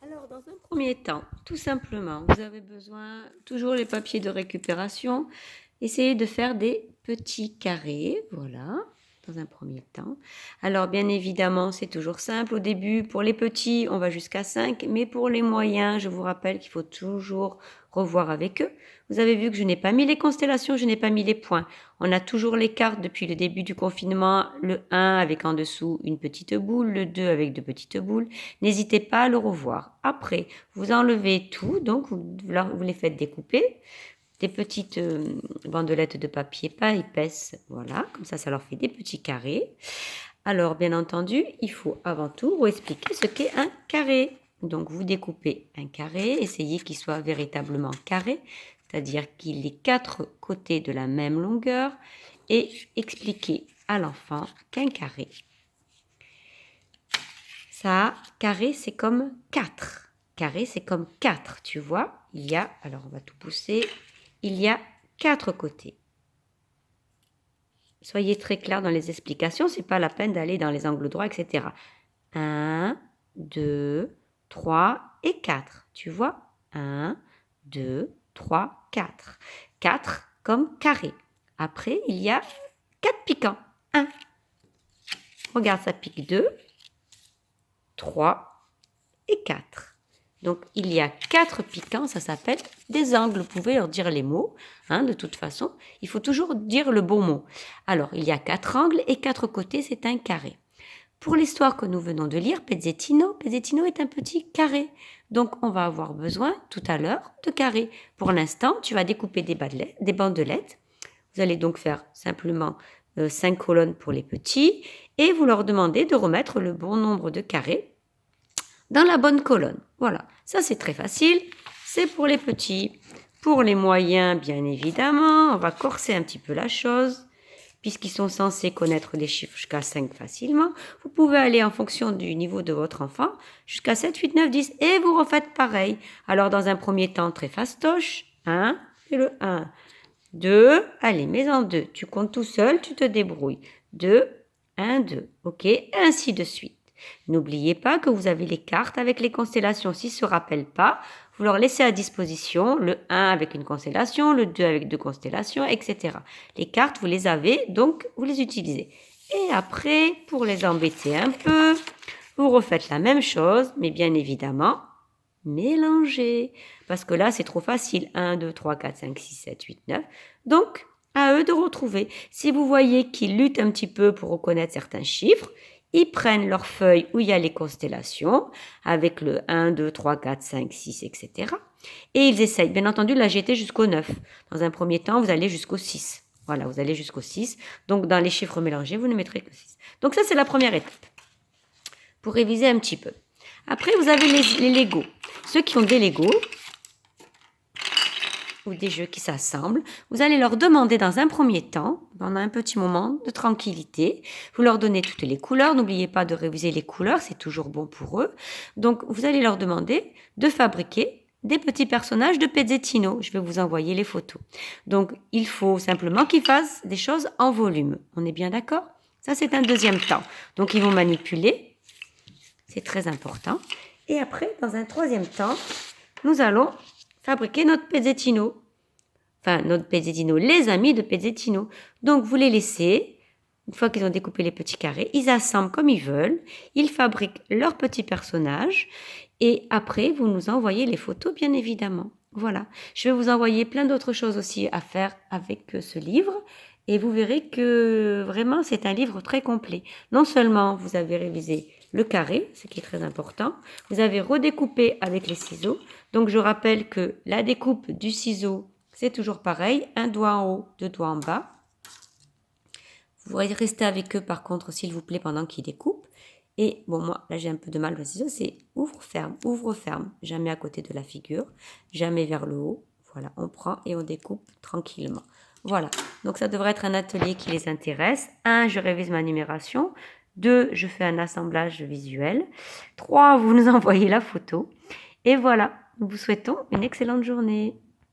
Alors, dans un premier temps, tout simplement, vous avez besoin toujours les papiers de récupération. Essayez de faire des petits carrés, voilà, dans un premier temps. Alors, bien évidemment, c'est toujours simple au début. Pour les petits, on va jusqu'à 5, mais pour les moyens, je vous rappelle qu'il faut toujours revoir avec eux. Vous avez vu que je n'ai pas mis les constellations, je n'ai pas mis les points. On a toujours les cartes depuis le début du confinement, le 1 avec en dessous une petite boule, le 2 avec deux petites boules. N'hésitez pas à le revoir. Après, vous enlevez tout, donc vous les faites découper. Des petites bandelettes de papier pas épaisses, voilà, comme ça leur fait des petits carrés. Alors, bien entendu, il faut avant tout vous expliquer ce qu'est un carré. Donc, vous découpez un carré, essayez qu'il soit véritablement carré, c'est-à-dire qu'il ait 4 côtés de la même longueur, et expliquez à l'enfant qu'un carré, ça, carré, c'est comme 4. Carré, c'est comme 4, tu vois. Il y a, alors on va tout pousser, il y a 4 côtés. Soyez très clair dans les explications, c'est pas la peine d'aller dans les angles droits, etc. 1, 2, 3 et 4. Tu vois 1, 2, 3, 4. 4 comme carré. Après, il y a 4 piquants. 1. Regarde, ça pique 2, 3 et 4. Donc, il y a 4 piquants, ça s'appelle des angles. Vous pouvez leur dire les mots, de toute façon. Il faut toujours dire le bon mot. Alors, il y a 4 angles et 4 côtés, c'est un carré. Pour l'histoire que nous venons de lire, Pezzettino est un petit carré. Donc, on va avoir besoin tout à l'heure de carrés. Pour l'instant, tu vas découper des bandelettes. Vous allez donc faire simplement 5 colonnes pour les petits et vous leur demandez de remettre le bon nombre de carrés dans la bonne colonne. Voilà, ça c'est très facile, c'est pour les petits. Pour les moyens, bien évidemment, on va corser un petit peu la chose, puisqu'ils sont censés connaître les chiffres jusqu'à 5 facilement. Vous pouvez aller en fonction du niveau de votre enfant, jusqu'à 7, 8, 9, 10, et vous refaites pareil. Alors dans un premier temps, très fastoche, 1, et le 1, 2, allez, mets en 2, tu comptes tout seul, tu te débrouilles. 2, 1, 2, ok, et ainsi de suite. N'oubliez pas que vous avez les cartes avec les constellations. S'ils ne se rappellent pas, vous leur laissez à disposition le 1 avec une constellation, le 2 avec 2 constellations, etc. Les cartes, vous les avez, donc vous les utilisez. Et après, pour les embêter un peu, vous refaites la même chose, mais bien évidemment, mélangez. Parce que là, c'est trop facile. 1, 2, 3, 4, 5, 6, 7, 8, 9. Donc, à eux de retrouver. Si vous voyez qu'ils luttent un petit peu pour reconnaître certains chiffres, ils prennent leur feuille où il y a les constellations, avec le 1, 2, 3, 4, 5, 6, etc. Et ils essayent, bien entendu, de la jeter jusqu'au 9. Dans un premier temps, vous allez jusqu'au 6. Voilà, vous allez jusqu'au 6. Donc, dans les chiffres mélangés, vous ne mettrez que 6. Donc, ça, c'est la première étape. Pour réviser un petit peu. Après, vous avez les Lego. Ceux qui ont des Lego, ou des jeux qui s'assemblent, vous allez leur demander dans un premier temps, pendant un petit moment de tranquillité, vous leur donnez toutes les couleurs, n'oubliez pas de réviser les couleurs, c'est toujours bon pour eux. Donc vous allez leur demander de fabriquer des petits personnages de Pezzettino. Je vais vous envoyer les photos. Donc il faut simplement qu'ils fassent des choses en volume. On est bien d'accord? Ça c'est un deuxième temps. Donc ils vont manipuler, c'est très important. Et après, dans un troisième temps, nous allons fabriquer notre Pezzettino. Enfin, notre Pezzettino, les amis de Pezzettino. Donc, vous les laissez, une fois qu'ils ont découpé les petits carrés, ils assemblent comme ils veulent, ils fabriquent leurs petits personnages, et après, vous nous envoyez les photos, bien évidemment. Voilà. Je vais vous envoyer plein d'autres choses aussi à faire avec ce livre, et vous verrez que vraiment, c'est un livre très complet. Non seulement vous avez révisé le carré, ce qui est très important, vous avez redécoupé avec les ciseaux. Donc, je rappelle que la découpe du ciseau, c'est toujours pareil, un doigt en haut, deux doigts en bas. Vous restez avec eux par contre, s'il vous plaît, pendant qu'ils découpent. Et bon, moi, là, j'ai un peu de mal au ciseau, c'est ouvre, ferme. Jamais à côté de la figure, jamais vers le haut. Voilà, on prend et on découpe tranquillement. Voilà, donc ça devrait être un atelier qui les intéresse. 1, je révise ma numération. 2, je fais un assemblage visuel. 3, vous nous envoyez la photo. Et voilà, nous vous souhaitons une excellente journée.